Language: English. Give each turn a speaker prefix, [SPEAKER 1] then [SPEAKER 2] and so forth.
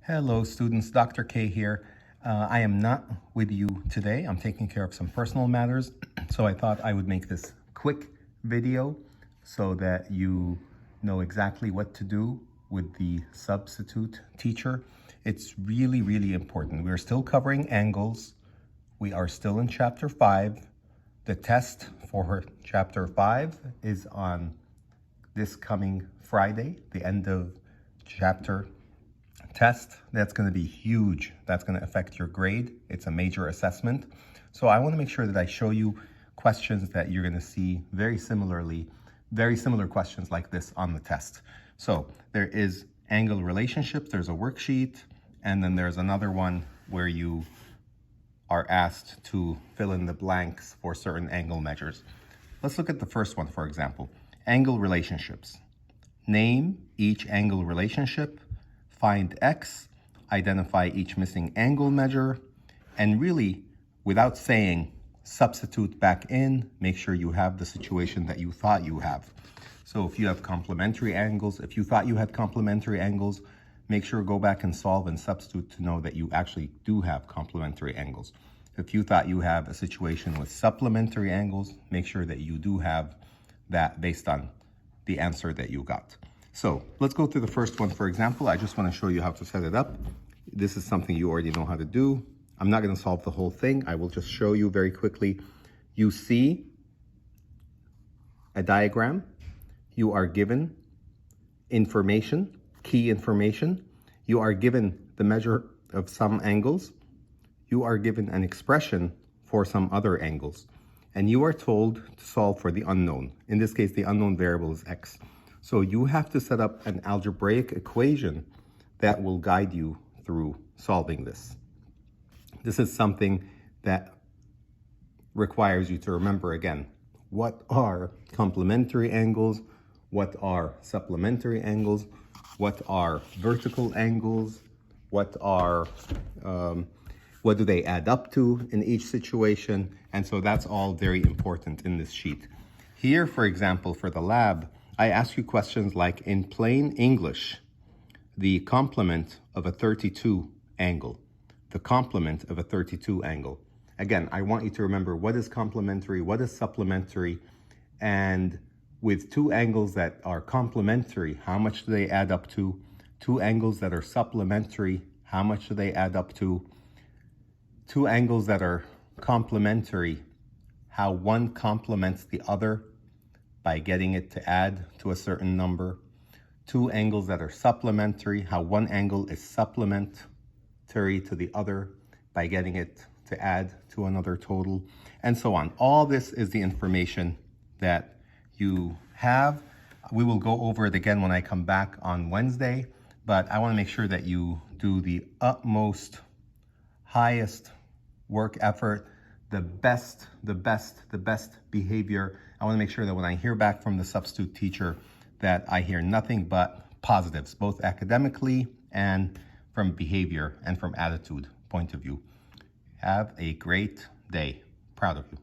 [SPEAKER 1] Hello students, Dr. K here. I am not with you today. I'm taking care of some personal matters. So I thought I would make this quick video so that you know exactly what to do with the substitute teacher. It's really, really important. We're still covering angles. We are still in chapter 5. The test for chapter 5 is on this coming Friday, the end of chapter test. That's going to be huge. That's going to affect your grade. It's a major assessment. So I want to make sure that I show you questions that you're going to see very similar questions like this on the test. So there is angle relationships, there's a worksheet, and then there's another one where you are asked to fill in the blanks for certain angle measures. Let's look at the first one, for example. Angle relationships. Name each angle relationship, find x, identify each missing angle measure, and really, without saying, substitute back in, make sure you have the situation that you thought you have. So if you have complementary angles, if you thought you had complementary angles, make sure go back and solve and substitute to know that you actually do have complementary angles. If you thought you have a situation with supplementary angles, make sure that you do have that based on the answer that you got. So let's go through the first one. For example, I just want to show you how to set it up. This is something you already know how to do. I'm not going to solve the whole thing. I will just show you very quickly. You see a diagram. You are given information, key information. You are given the measure of some angles. You are given an expression for some other angles. And you are told to solve for the unknown. In this case, the unknown variable is x. So you have to set up an algebraic equation that will guide you through solving this. This is something that requires you to remember again, what are complementary angles? What are supplementary angles? What are vertical angles? What do they add up to in each situation? And so that's all very important in this sheet. Here, for example, for the lab, I ask you questions like, in plain English, the complement of a 32 angle. The complement of a 32 angle. Again, I want you to remember what is complementary, what is supplementary, and with two angles that are complementary, how much do they add up to? Two angles that are supplementary, how much do they add up to? Two angles that are complementary, how one complements the other by getting it to add to a certain number. Two angles that are supplementary, how one angle is supplementary to the other by getting it to add to another total, and so on. All this is the information that you have. We will go over it again when I come back on Wednesday, but I want to make sure that you do the utmost, highest work effort, the best behavior. I want to make sure that when I hear back from the substitute teacher that I hear nothing but positives, both academically and from behavior and from attitude point of view. Have a great day. Proud of you.